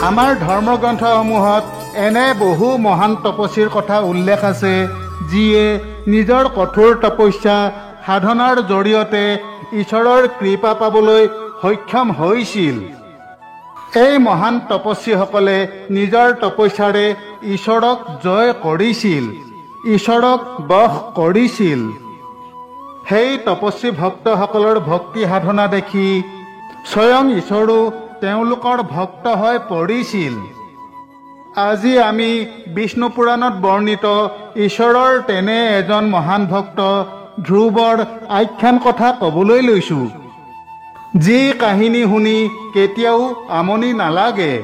আমাৰ ধৰ্মগ্ৰন্থসমূহত এনে বহু মহান তপস্বীৰ কথা উল্লেখ আছে যিয়ে নিজৰ কঠোৰ তপস্যা সাধনাৰ জৰিয়তে ঈশ্বৰৰ কৃপা পাবলৈ সক্ষম হৈছিল। এই মহান তপস্বীসকলে নিজৰ তপস্যাৰে ঈশ্বৰক জয় কৰিছিল, ঈশ্বৰক বশ কৰিছিল। সেই তপস্বী ভক্তসকলৰ ভক্তি সাধনা দেখি স্বয়ং ঈশ্বৰো তেওঁলোকৰ ভক্ত হৈ পৰিছিল। আজি আমি বিষ্ণু পুৰাণত বৰ্ণিত ঈশ্বৰৰ তেনে এজন মহান ভক্ত ধ্ৰুৱৰ আখ্যান কথা ক'বলৈ লৈছোঁ, যি কাহিনী শুনি কেতিয়াও আমনি নালাগে।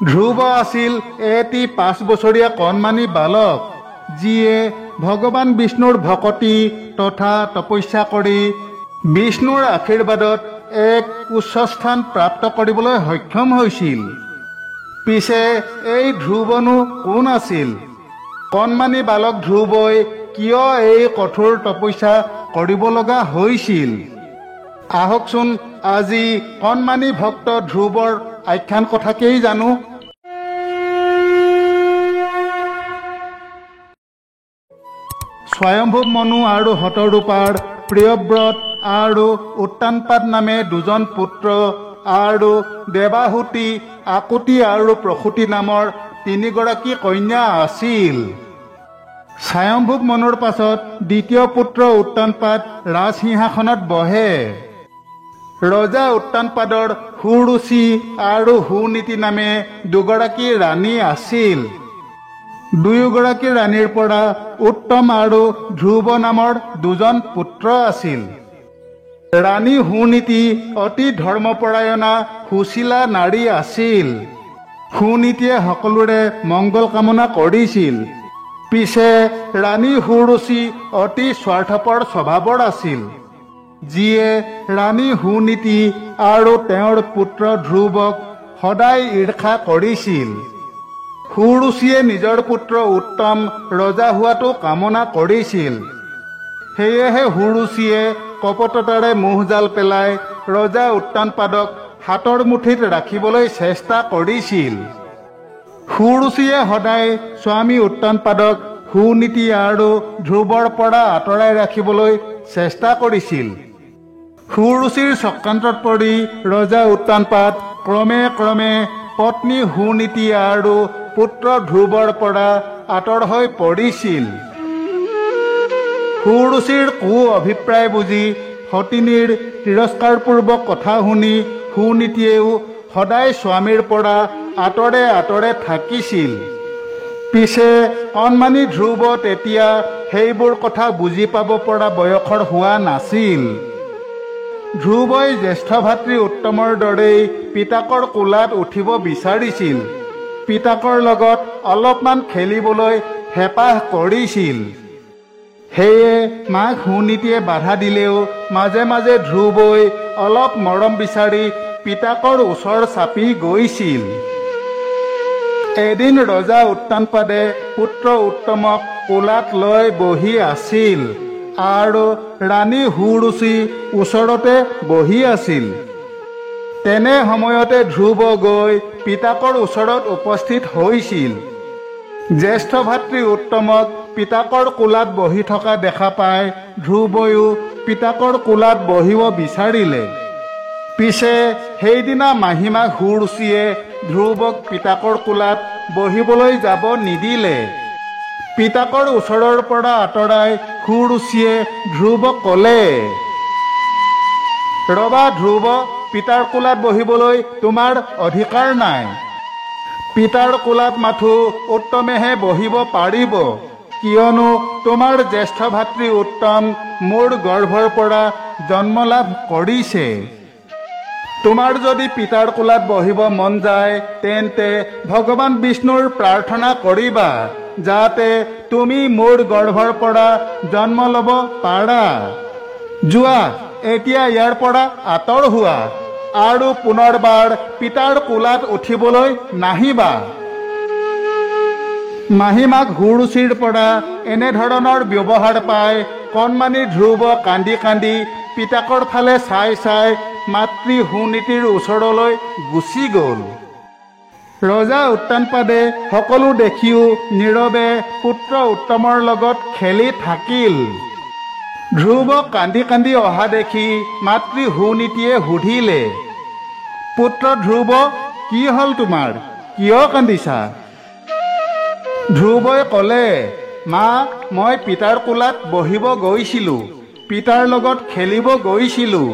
ধ্ৰুৱ আছিল এটি 5 বছৰীয়া কণমানি বালক, যিয়ে ভগৱান বিষ্ণুৰ ভকতি তথা তপস্যা কৰি বিষ্ণুৰ আশীৰ্বাদত এক উচ্চ স্থান প্ৰাপ্ত কৰিবলৈ সক্ষম হৈছিল। পিছে এই ধ্ৰুৱনো কোন আছিল? কণমানি বালক ধ্ৰুৱই কিয় এই কঠোৰ তপস্যা কৰিব লগা হৈছিল? আহকচোন আজি কণমানি ভক্ত ধ্ৰুৱৰ আখ্যান কথাকেই জানো। স্বয়ম্ভৱ মনু আৰু শতৰূপাৰ প্ৰিয়ব্ৰত আৰু উত্তানপাদ নামে 2জন পুত্ৰ আৰু দেৱাহুতি, আকুতি আৰু প্ৰসূতি নামৰ 3গৰাকী কন্যা আছিল। স্বয়ম্ভৱ মনুৰ পাছত দ্বিতীয় পুত্ৰ উত্তানপাদ ৰাজসিংহাসনত বহে। ৰজা উত্তানপাদৰ সুৰুচি আৰু সুনীতি নামে 2গৰাকী ৰাণী আছিল। দুয়োগৰাকী ৰাণীৰ পৰা উত্তম আৰু ধ্ৰুৱ নামৰ 2জন পুত্ৰ আছিল। ৰাণী সুনীতি অতি ধৰ্মপৰায়ণা সুশীলা নাৰী আছিল। সুনীতিয়ে সকলোৰে মংগল কামনা কৰিছিল। পিছে ৰাণী সুৰুচি অতি স্বাৰ্থপৰ স্বভাৱৰ আছিল, যিয়ে ৰাণী সুনীতি আৰু তেওঁৰ পুত্ৰ ধ্ৰুৱক সদায় ঈৰ্ষা কৰিছিল। সুৰুচিয়ে নিজৰ পুত্ৰ উত্তম ৰজা হোৱাটো কামনা কৰিছিল। সেয়েহে সুৰুচিয়ে কপটতাৰে মোহজাল পেলাই ৰজা উত্তানপাদক হাতৰ মুঠিত ৰাখিবলৈ চেষ্টা কৰিছিল। সুৰুচিয়ে সদায় স্বামী উত্তানপাদক সুনীতি আৰু ধ্ৰুৱৰ পৰা আঁতৰাই ৰাখিবলৈ চেষ্টা কৰিছিল। সুৰুচিৰ চক্ৰান্তত পৰি ৰজা উত্তানপাদ ক্ৰমে ক্ৰমে পত্নী সুনীতি আৰু পুত্ৰ ধ্ৰুৱৰ পৰা আঁতৰ হৈ পৰিছিল। সুৰুচিৰ কু অভিপ্ৰায় বুজি সতিনীৰ তিৰস্কাৰপূৰ্বক কথা শুনি সুনীতিয়েও সদায় স্বামীৰ পৰা আঁতৰে আঁতৰে থাকিছিল। পিছে কণমানি ধ্ৰুৱ তেতিয়া সেইবোৰ কথা বুজি পাব পৰা বয়সৰ হোৱা নাছিল। ধ্ৰুৱই জ্যেষ্ঠ ভাতৃ উত্তমৰ দৰেই পিতাকৰ কোলাত উঠিব বিচাৰিছিল, পিতাকৰ লগত অলপমান খেলিবলৈ হেঁপাহ কৰিছিল। সেয়ে মাক সুনীতিয়ে বাধা দিলেও মাজে মাজে ধ্ৰুৱই অলপ মৰম বিচাৰি পিতাকৰ ওচৰ চাপি গৈছিল। এদিন ৰজা উত্তানপাদে পুত্ৰ উত্তমক কোলাত লৈ বহি আছিল আৰু ৰাণী সুৰুচি ওচৰতে বহি আছিল। তেনে সময়তে ধ্ৰুৱ গৈ পিতাকৰ ওচৰত উপস্থিত হৈছিল। জ্যেষ্ঠ ভাতৃ উত্তমক পিতাকৰ কোলাত বহি থকা দেখা পাই ধ্ৰুৱয়ো পিতাকৰ কোলাত বহিব বিচাৰিলে। পিছে সেইদিনা মাহীমা সুৰুচিয়ে ধ্ৰুৱক পিতাকৰ কোলাত বহিবলৈ যাব নিদিলে। পিতাকৰ ওচৰৰ পৰা আঁতৰাই সুৰুচিয়ে ধ্ৰুৱক ক'লে, ৰবা ধ্ৰুৱ, পিতাৰ কোলাত বহিবলৈ তোমাৰ অধিকাৰ নাই। পিতাৰ কোলাত মাথো উত্তমেহে বহিব পাৰিব, কিয়নো তোমাৰ জ্যেষ্ঠ ভাতৃ উত্তম মোৰ গৰ্ভৰ পৰা জন্ম লাভ কৰিছে। তোমাৰ যদি পিতাৰ কোলাত বহিব মন যায় তেন্তে ভগৱান বিষ্ণুৰ প্ৰাৰ্থনা কৰিবা, যাতে তুমি মোৰ গৰ্ভৰ পৰা জন্ম ল'ব পাৰা। যোৱা, এতিয়া ইয়াৰ পৰা আঁতৰ হোৱা আৰু পুনৰবাৰ পিতাৰ কোলাত উঠিবলৈ নাহিবা। মাহীমাক সুৰুচিৰ পৰা এনেধৰণৰ ব্যৱহাৰ পাই কণমানি ধ্ৰুৱ কান্দি কান্দি পিতাকৰ ফালে চাই চাই মাতৃ সুনীতিৰ ওচৰলৈ গুচি গ'ল। ৰজা উত্তানপাদে সকলো দেখিও নীৰৱে পুত্ৰ উত্তমৰ লগত খেলি থাকিল। ধ্ৰুৱক কান্দি কান্দি অহা দেখি মাতৃ সুনীতিয়ে সুধিলে, পুত্ৰ ধ্ৰুৱ, কি হ'ল তোমাৰ? কিয় কান্দিছা? ধ্ৰুৱই ক'লে, মা, মই পিতাৰ কোলাত বহিব গৈছিলোঁ, পিতাৰ লগত খেলিব গৈছিলোঁ।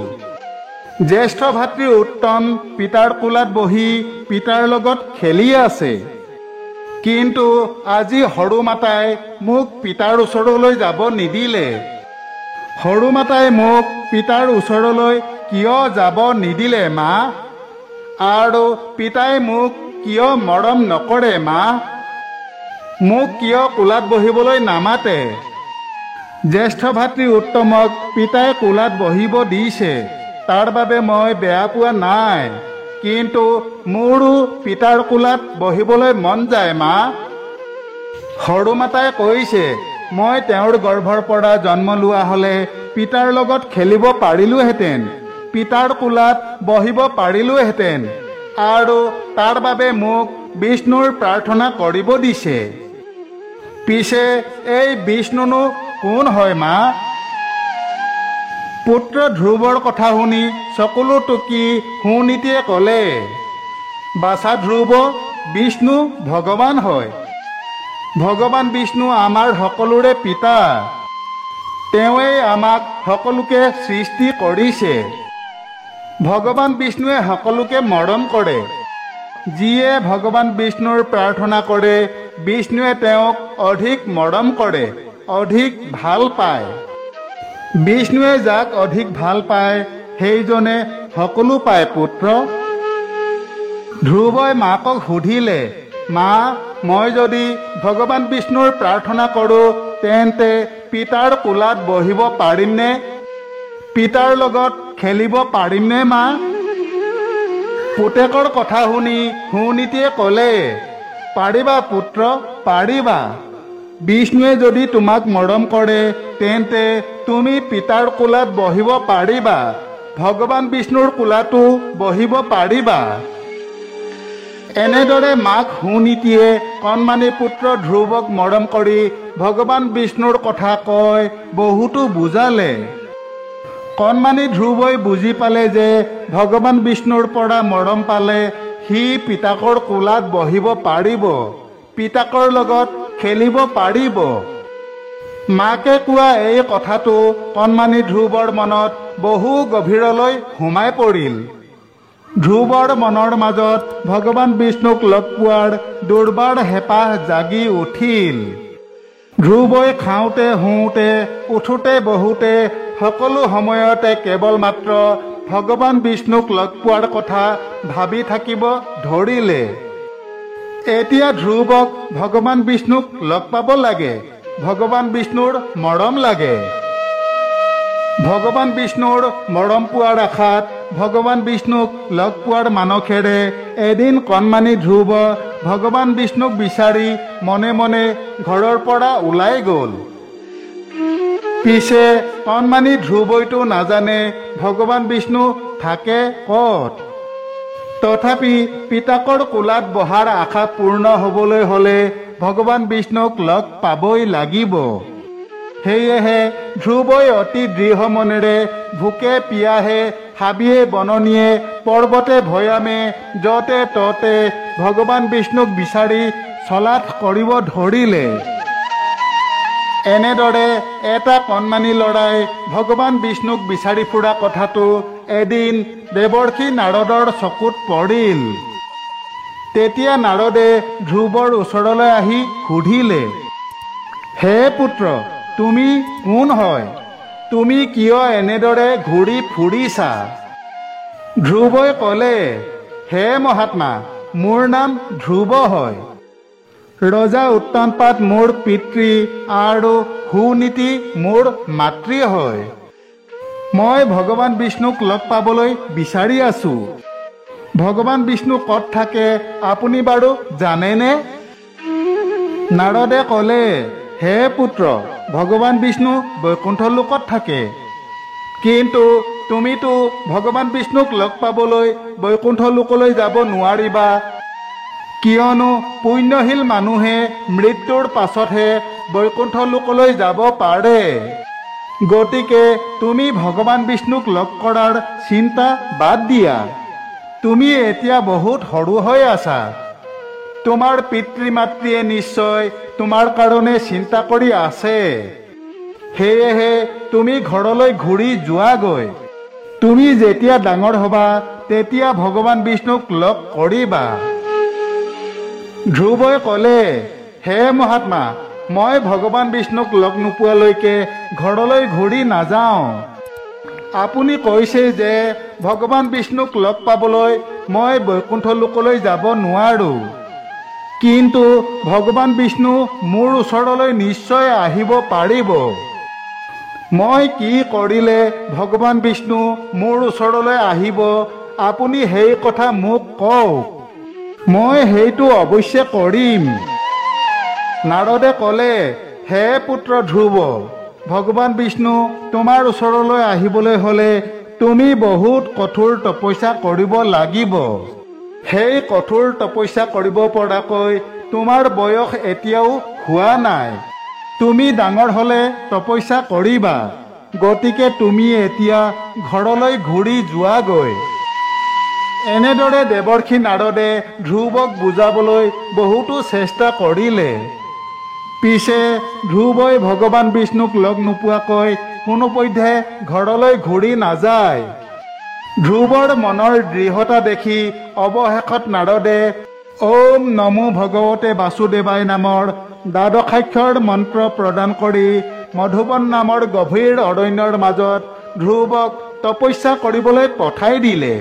জ্যেষ্ঠ ভাতৃ উত্তম পিতাৰ কোলাত বহি পিতাৰ লগত খেলি আছে। কিন্তু আজি সৰু মাতাই মোক পিতাৰ ওচৰলৈ যাব নিদিলে। সৰু মাতাই মোক পিতাৰ ওচৰলৈ কিয় যাব নিদিলে মা? আৰু পিতাই মোক কিয় মৰম নকৰে মা? মোক কিয় কোলাত বহিবলৈ নামাতে? জ্যেষ্ঠ ভাতৃ উত্তমক পিতাই কোলাত বহিব দিছে, তাৰ বাবে মই বেয়া পোৱা নাই, কিন্তু মোৰো পিতাৰ কোলাত বহিবলৈ মন যায় মা। সৰু মাতাই কৈছে, মই তেওঁৰ গৰ্ভৰ পৰা জন্ম লোৱা হ'লে পিতাৰ লগত খেলিব পাৰিলোহেঁতেন, পিতাৰ কোলাত বহিব পাৰিলোহেঁতেন, আৰু তাৰ বাবে মোক বিষ্ণুৰ প্ৰাৰ্থনা কৰিব দিছে। পিছে এই বিষ্ণুনো কোন হয় মা? পুত্ৰ ধ্ৰুৱৰ কথা শুনি চকুলো টুকি সুনীতিয়ে ক'লে, বাছা ধ্ৰুৱ, বিষ্ণু ভগৱান হয়। ভগৱান বিষ্ণু আমাৰ সকলোৰে পিতা। তেওঁৱেই আমাক সকলোকে সৃষ্টি কৰিছে। ভগৱান বিষ্ণুৱে সকলোকে মৰম কৰে। যিয়ে ভগৱান বিষ্ণুৰ প্ৰাৰ্থনা কৰে, বিষ্ণুৱে তেওঁক অধিক মৰম কৰে, অধিক ভাল পায়। বিষ্ণুৱে যাক অধিক ভাল পায়, সেইজনে সকলো পায় পুত্ৰ। ধ্ৰুৱই মাকক সুধিলে, মা, মই যদি ভগৱান বিষ্ণুৰ প্ৰাৰ্থনা কৰোঁ, তেন্তে পিতাৰ কোলাত বহিব পাৰিমনে? পিতাৰ লগত খেলিব পাৰিমনে মা? পুতেকৰ কথা শুনি সুনীতিয়ে ক'লে, পাৰিবা পুত্ৰ, পাৰিবা। বিষ্ণুৱে যদি তোমাক মৰম কৰে, তেন্তে তুমি পিতাৰ কোলাত বহিব পাৰিবা, ভগৱান বিষ্ণুৰ কোলাতো বহিব পাৰিবা। এনেদৰে মাক সুনীতিয়ে কণমানি পুত্ৰ ধ্ৰুৱক মৰম কৰি ভগৱান বিষ্ণুৰ কথা কৈ বহুতো বুজালে। কণমানি ধ্ৰুৱই বুজি পালে যে ভগৱান বিষ্ণুৰ পৰা মৰম পালে সি পিতাকৰ কোলাত বহিব পাৰিব, পিতাকৰ লগত খেলিব পাৰিব। মাকে কোৱা এই কথাটো কণমানি ধ্ৰুৱৰ মনত বহু গভীৰলৈ সোমাই পৰিল। ধ্ৰুৱৰ মনৰ মাজত ভগৱান বিষ্ণুক লগ পোৱাৰ দুৰ্বাৰ হেঁপাহ জাগি উঠিল। ধ্ৰুৱই খাওঁতে শুওঁতে উঠোঁতে বহোঁতে সকলো সময়তে কেৱল মাত্ৰ ভগৱান বিষ্ণুক লগ পোৱাৰ কথা ভাবি থাকিব ধৰিলে। এতিয়া ধ্ৰুৱক ভগৱান বিষ্ণুক লগ পাব লাগে, ভগৱান বিষ্ণুৰ মৰম লাগে। ভগৱান বিষ্ণুৰ মৰম পোৱাৰ আশাত ভগৱান বিষ্ণুক লগ পোৱাৰ মানসেৰে এদিন কণমানি ধ্ৰুৱ ভগৱান বিষ্ণুক বিচাৰি মনে মনে ঘৰৰ পৰা ওলাই গ'ল। পিছে কণমানি ধ্ৰুৱইতো নাজানে ভগৱান বিষ্ণু থাকে ক'ত। তথাপি পিতাকৰ কোলাত বহাৰ আশা পূৰ্ণ হ'বলৈ হ'লে ভগৱান বিষ্ণুক লগ পাবই লাগিব। সেয়েহে ধ্ৰুৱই অতি দৃঢ় মনেৰে ভোকে পিয়াহে হাবিয়ে বননিয়ে পৰ্বতে ভৈয়ামে য'তে ত'তে ভগৱান বিষ্ণুক বিচাৰি চলাথ কৰিব ধৰিলে। এনেদৰে এটা কণমানি ল'ৰাই ভগৱান বিষ্ণুক বিচাৰি ফুৰা কথাটো এদিন দেৱৰ্ষি নাৰদৰ চকুত পৰিল। তেতিয়া নাৰদে ধ্ৰুৱৰ ওচৰলৈ আহি সুধিলে, হে পুত্ৰ, তুমি কোন হয়? তুমি কিয় এনেদৰে ঘূৰি ফুৰিছা? ধ্ৰুৱই ক'লে, হে মহাত্মা, মোৰ নাম ধ্ৰুৱ হয়। ৰজা উত্তানপাদ মোৰ পিতৃ আৰু সুনীতি মোৰ মাতৃ হয়। মই ভগৱান বিষ্ণুক লগ পাবলৈ বিচাৰি আছোঁ। ভগৱান বিষ্ণু ক'ত থাকে আপুনি বাৰু জানেনে? নাৰদে ক'লে, হে পুত্ৰ, ভগৱান বিষ্ণু বৈকুণ্ঠ লোকত থাকে। কিন্তু তুমিতো ভগৱান বিষ্ণুক লগ পাবলৈ বৈকুণ্ঠ লোকলৈ যাব নোৱাৰিবা। কিয়নো পুণ্যশীল মানুহে মৃত্যুৰ পাছতহে বৈকুণ্ঠ লোকলৈ যাব পাৰে। গতিকে তুমি ভগৱান বিষ্ণুক লগ কৰাৰ চিন্তা বাদ দিয়া। তুমি এতিয়া বহুত সৰু হৈ আছা। তোমাৰ পিতৃ মাতৃয়ে নিশ্চয় তোমাৰ কাৰণে চিন্তা কৰি আছে। সেয়েহে তুমি ঘৰলৈ ঘূৰি যোৱাগৈ। তুমি যেতিয়া ডাঙৰ হ'বা তেতিয়া ভগৱান বিষ্ণুক লগ কৰিবা। ধ্ৰুৱই ক'লে, হে মহাত্মা, মই ভগৱান বিষ্ণুক লগ নোপোৱালৈকে ঘৰলৈ ঘূৰি নাযাওঁ। আপুনি কৈছে যে ভগৱান বিষ্ণুক লগ পাবলৈ মই বৈকুণ্ঠ লোকলৈ যাব নোৱাৰোঁ। কিন্তু ভগৱান বিষ্ণু মোৰ ওচৰলৈ নিশ্চয় আহিব পাৰিব। মই কি কৰিলে ভগৱান বিষ্ণু মোৰ ওচৰলৈ আহিব, আপুনি সেই কথা মোক কওক। মই সেইটো অৱশ্যে কৰিম। নাৰদে ক'লে, হে পুত্ৰ ধ্ৰুৱ, ভগৱান বিষ্ণু তোমাৰ ওচৰলৈ আহিবলৈ হ'লে তুমি বহুত কঠোৰ তপস্যা কৰিব লাগিব। সেই কঠোৰ তপস্যা কৰিব পৰাকৈ তোমাৰ বয়স এতিয়াও হোৱা নাই। তুমি ডাঙৰ হ'লে তপস্যা কৰিবা। গতিকে তুমি এতিয়া ঘৰলৈ ঘূৰি যোৱাগৈ। এনেদৰে দেৱৰ্ষি নাৰদে ধ্ৰুৱক বুজাবলৈ বহুতো চেষ্টা কৰিলে। পিছে ধ্ৰুৱই ভগৱান বিষ্ণুক লগ নোপোৱাকৈ কোনোপধ্যে ঘৰলৈ ঘূৰি নাযায়। ধ্ৰুৱৰ মনৰ দৃঢ়তা দেখি অৱশেষত নাৰদে ওম নমো ভগৱতে বাসুদেৱাই নামৰ দ্বাদশাক্ষৰ মন্ত্ৰ প্ৰদান কৰি মধুবন নামৰ গভীৰ অৰণ্যৰ মাজত ধ্ৰুৱক তপস্যা কৰিবলৈ পঠাই দিলে।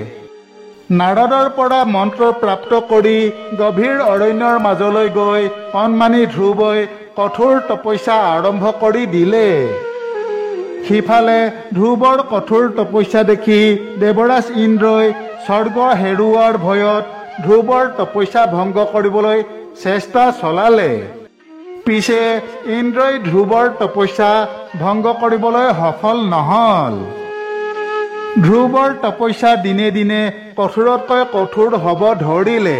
নাৰদৰ পৰা মন্ত্ৰ প্ৰাপ্ত কৰি গভীৰ অৰণ্যৰ মাজলৈ গৈ কণমানি ধ্ৰুৱই কঠোৰ তপস্যা আৰম্ভ কৰি দিলে। সিফালে ধ্ৰুৱৰ কঠোৰ তপস্যা দেখি দেৱৰাজ ইন্দ্ৰই স্বৰ্গ হেৰুওৱাৰ ভয়ত ধ্ৰুৱৰ তপস্যা ভংগ কৰিবলৈ চেষ্টা চলালে। পিছে ইন্দ্ৰই ধ্ৰুৱৰ তপস্যা ভংগ কৰিবলৈ সফল নহল। ধ্ৰুৱৰ তপস্যা দিনে দিনে কঠোৰতকৈ কঠোৰ হ'ব ধৰিলে।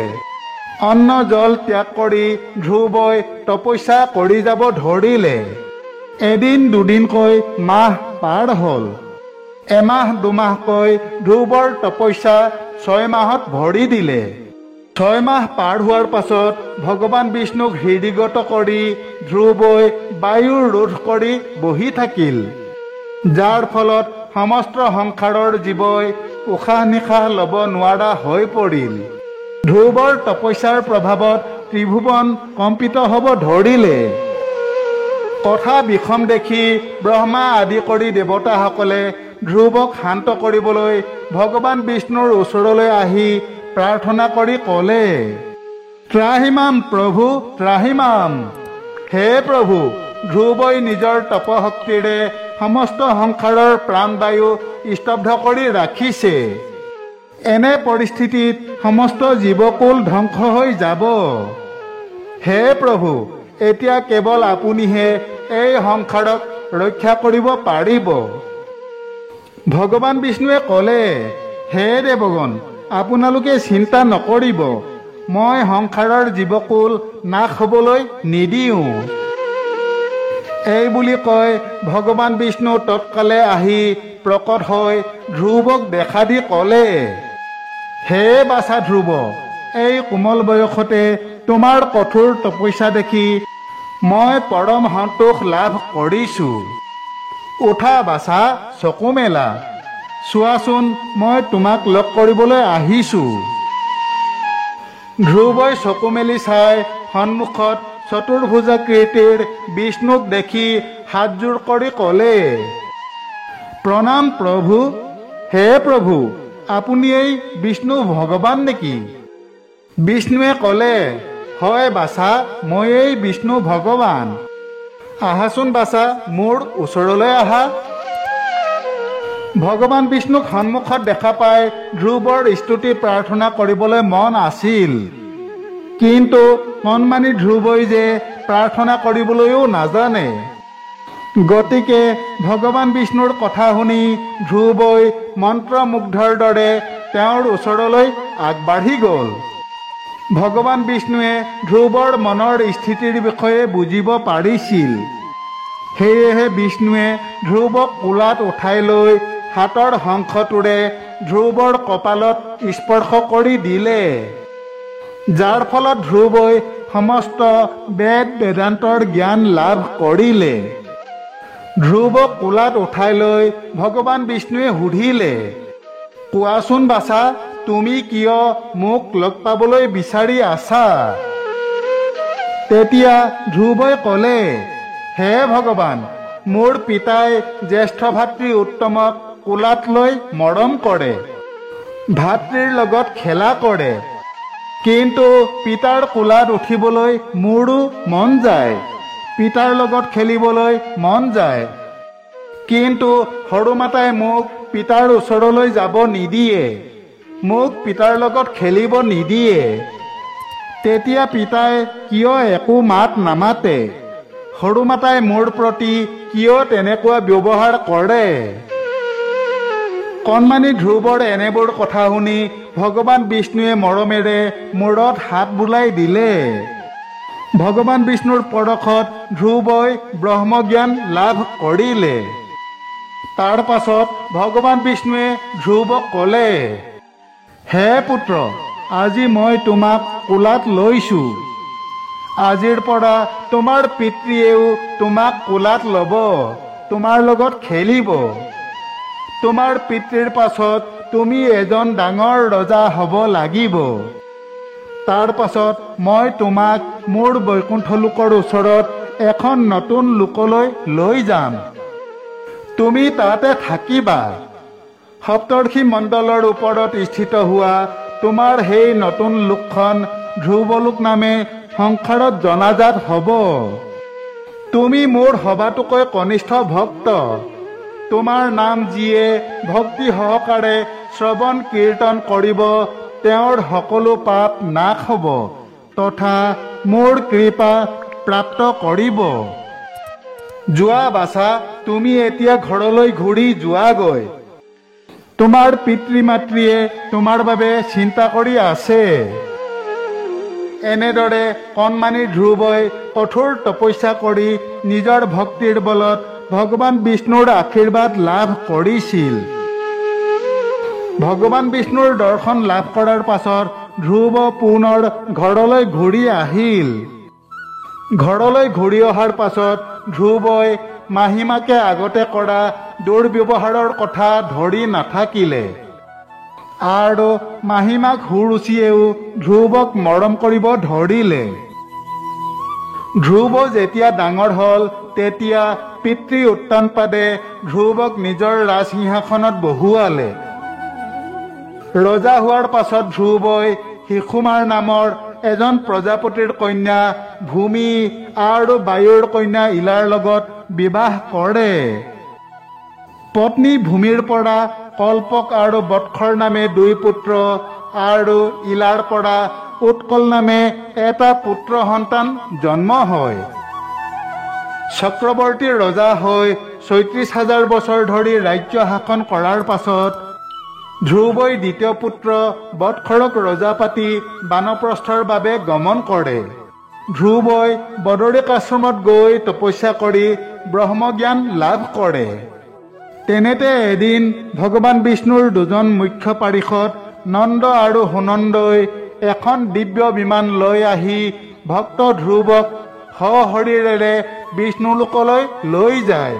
অন্ন জল ত্যাগ কৰি ধ্ৰুৱই তপস্যা কৰি যাব ধৰিলে। এদিন দুদিনকৈ মাহ পাৰ হ'ল। এমাহ দুমাহকৈ ধ্ৰুৱৰ তপস্যা 6 মাহত ভৰি দিলে। 6 মাহ পাৰ হোৱাৰ পাছত ভগৱান বিষ্ণুক হৃদয়গত কৰি ধ্ৰুৱই বায়ু ৰোধ কৰি বহি থাকিল। যাৰ ফলত সমস্ত সংসাৰৰ জীৱই উশাহ নিশাহ ল'ব নোৱাৰা হৈ পৰিল। ধ্ৰুৱৰ তপস্যাৰ প্ৰভাৱত ত্ৰিভুৱন কম্পিত হ'ব ধৰিলে। কথা বিষম দেখি ব্ৰহ্মা আদি কৰি দেৱতাসকলে ধ্ৰুৱক শান্ত কৰিবলৈ ভগৱান বিষ্ণুৰ ওচৰলৈ আহি প্ৰাৰ্থনা কৰি ক'লে, ত্ৰাহিমাম প্ৰভু ত্ৰাহিমাম। হে প্ৰভু, ধ্ৰুৱই নিজৰ তপশক্তিৰে সমস্ত সংসাৰৰ প্ৰাণবায়ু স্তব্ধ কৰি ৰাখিছে। এনে পৰিস্থিতিত সমস্ত জীৱকুল ধ্বংস হৈ যাব। হে প্ৰভু, এতিয়া কেৱল আপুনিহে এই সংসাৰক ৰক্ষা কৰিব পাৰিব। ভগৱান বিষ্ণুৱে ক'লে, হে দেৱগণ, আপোনালোকে চিন্তা নকৰিব। মই সংসাৰৰ জীৱকুল নাশ হ'বলৈ নিদিওঁ। এই বুলি কৈ ভগৱান বিষ্ণু তৎকালে আহি প্ৰকট হৈ ধ্ৰুৱক দেখা দি ক'লে, হে বাছা ধ্ৰুৱ, এই কোমল বয়সতে তোমাৰ কঠোৰ তপস্যা দেখি মই পৰম সন্তোষ লাভ কৰিছোঁ। উঠা বাছা, চকু মেলা। চোৱাচোন, মই তোমাক লগ কৰিবলৈ আহিছোঁ। ধ্ৰুৱই চকু মেলি চাই সন্মুখত চতুৰ্ভুজাকৃতিৰ বিষ্ণুক দেখি হাতযোৰ কৰি ক'লে, প্ৰণাম প্ৰভু। হে প্ৰভু, আপুনি এই বিষ্ণু ভগৱান নেকি? বিষ্ণুৱে ক'লে, হয় বাছা, মই এই বিষ্ণু ভগৱান। আহাচোন বাছা, মোৰ ওচৰলৈ আহা। ভগৱান বিষ্ণুক সন্মুখত দেখা পাই ধ্ৰুৱৰ স্তুতি প্ৰাৰ্থনা কৰিবলৈ মন আছিল। কিন্তু কণমানি ধ্ৰুৱই যে প্ৰাৰ্থনা কৰিবলৈও নাজানে। গতিকে ভগৱান বিষ্ণুৰ কথা শুনি ধ্ৰুৱই মন্ত্ৰমুগ্ধৰ দৰে তেওঁৰ ওচৰলৈ আগবাঢ়ি গ'ল। ভগৱান বিষ্ণুৱে ধ্ৰুৱৰ মনৰ স্থিতিৰ বিষয়ে বুজিব পাৰিছিল। সেয়েহে বিষ্ণুৱে ধ্ৰুৱক কোলাত উঠাই লৈ হাতৰ শংখটোৰে ধ্ৰুৱৰ কপালত স্পৰ্শ কৰি দিলে, যাৰ ফলত ধ্ৰুৱই সমস্ত বেদ বেদান্তৰ জ্ঞান লাভ কৰিলে। ধ্ৰুৱক কোলাত উঠাই লৈ ভগৱান বিষ্ণুৱে সুধিলে, কোৱাচোন বাছা, তুমি কিয় মোক লগ পাবলৈ বিচাৰি আছা? তেতিয়া ধ্ৰুৱই ক'লে, হে ভগৱান, মোৰ পিতাই জ্যেষ্ঠ ভাতৃ উত্তমক কোলাত লৈ মৰম কৰে, ভাতৃৰ লগত খেলা কৰে, কিন্তু পিতাৰ কোলাত উঠিবলৈ মোৰো মন যায়, পিতাৰ লগত খেলিবলৈ মন যায়, কিন্তু সৰু মাতাই মোক পিতাৰ ওচৰলৈ যাব নিদিয়ে, মোক পিতাৰ লগত খেলিব নিদিয়ে। তেতিয়া পিতাই কিয় একো মাত নামাতে? সৰু মাতাই মোৰ প্ৰতি কিয় তেনেকুৱা ব্যৱহাৰ কৰে? কণমানি ধ্ৰুৱৰ এনেবোৰ কথা শুনি ভগৱান বিষ্ণুৱে মৰমেৰে মূৰত হাত বুলাই দিলে। ভগৱান বিষ্ণুৰ পৰশত ধ্ৰুৱই ব্ৰহ্মজ্ঞান লাভ কৰিলে। তাৰ পাছত ভগৱান বিষ্ণুৱে ধ্ৰুৱক ক'লে, হে পুত্ৰ, আজি মই তোমাক কোলাত লৈছোঁ। আজিৰ পৰা তোমাৰ পিতৃয়েও তোমাক কোলাত ল'ব, তোমাৰ লগত খেলিব। তোমাৰ পিতৃৰ পাছত তুমি এজন ডাঙৰ ৰজা হ'ব লাগিব। তাৰ পাছত মই তোমাক মোৰ বৈকুণ্ঠ লোকৰ ওচৰত এখন নতুন লোকলৈ লৈ যাম। তুমি তাতে থাকিবা। সপ্তৰ্ষি মণ্ডলৰ ওপৰত স্থিত হোৱা তোমাৰ সেই নতুন লোকখন ধ্ৰুৱলোক নামে সংসাৰত জনাজাত হ'ব। তুমি মোৰ সবাতোকৈ কনিষ্ঠ ভক্ত। তোমাৰ নাম যিয়ে ভক্তি সহকাৰে শ্ৰৱণ কীৰ্তন কৰিব, তেওঁৰ সকলো পাপ নাশ হ'ব তথা মোৰ কৃপা প্ৰাপ্ত কৰিব। যোৱা বাছা, তুমি এতিয়া ঘৰলৈ ঘূৰি যোৱাগৈ। তোমাৰ পিতৃ মাতৃয়ে তোমাৰ বাবে চিন্তা কৰি আছে। এনেদৰে কণমানি ধ্ৰুৱই কঠোৰ তপস্যা কৰি নিজৰ ভক্তিৰ বলত ভগৱান বিষ্ণুৰ আশীৰ্বাদ লাভ কৰিছিল। ভগৱান বিষ্ণুৰ দৰ্শন লাভ কৰাৰ পাছত ধ্ৰুৱ পুনৰ ঘৰলৈ ঘূৰি আহিল। ঘৰলৈ ঘূৰি অহাৰ পাছত ধ্ৰুৱই মাহীমাকে আগতে কৰা দুৰ্ব্যৱহাৰৰ কথা ধৰি নাথাকিলে আৰু মাহীমাক সুৰুচিয়েও ধ্ৰুৱক মৰম কৰিব ধৰিলে। ধ্ৰুৱ যেতিয়া ডাঙৰ হ'ল তেতিয়া পিতৃ উত্তানপাদে ধ্ৰুৱক নিজৰ ৰাজসিংহাসনত বহুৱালে। ৰজা হোৱাৰ পাছত ধ্ৰুৱই শিশুমাৰ নামৰ এজন প্ৰজাপতিৰ কন্যা ভূমি আৰু বায়ুৰ কন্যা ইলাৰ লগত বিবাহ কৰে। পত্নী ভূমিৰ পৰা কল্পক আৰু বৎসৰ নামে 2 পুত্ৰ আৰু ইলাৰ পৰা উৎকল নামে এটা পুত্ৰ সন্তান জন্ম হয়। চক্ৰৱৰ্তী ৰজা হৈ ৩৬,০০০ বছৰ ধৰি ৰাজ্য শাসন কৰাৰ পাছত ধ্ৰুৱই দ্বিতীয় পুত্ৰ বৎসৰক ৰজা পাতি বানপ্ৰস্থৰ বাবে গমন কৰে। ধ্ৰুৱই বদৰিক আশ্ৰমত গৈ তপস্যা কৰি ব্ৰহ্মজ্ঞান লাভ কৰে। তেনেতে এদিন ভগৱান বিষ্ণুৰ 2জন মুখ্য পাৰিষদ নন্দ আৰু সুনন্দই এখন দিব্য বিমান লৈ আহি ভক্ত ধ্ৰুৱক সশৰীৰেৰে বিষ্ণুলোকলৈ লৈ যায়।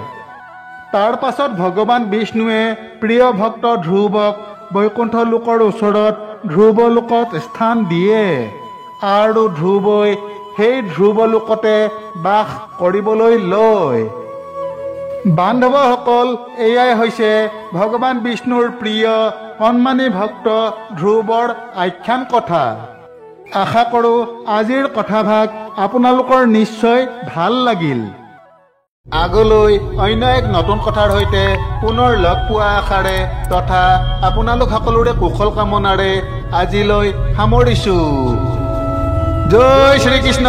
তাৰ পাছত ভগৱান বিষ্ণুৱে প্ৰিয় ভক্ত ধ্ৰুৱক বৈকুণ্ঠ লোকৰ ওচৰত ধ্ৰুৱলোকত স্থান দিয়ে আৰু ধ্ৰুৱই সেই ধ্ৰুৱলোকতে বাস কৰিবলৈ লয়। বান্ধৱসকল, এয়াই হৈছে ভগৱান বিষ্ণুৰ প্ৰিয় কণমানি ভক্ত ধ্ৰুৱৰ আখ্যান কথা। আশা কৰোঁ আজিৰ কথাভাগ আপোনালোকৰ নিশ্চয় ভাল লাগিল। আগলৈ অন্য এক নতুন কথাৰ সৈতে পুনৰ লগ পোৱা আশাৰে তথা আপোনালোক সকলোৰে কুশল কামনাৰে আজিলৈ সামৰিছোঁ। জয় শ্ৰীকৃষ্ণ।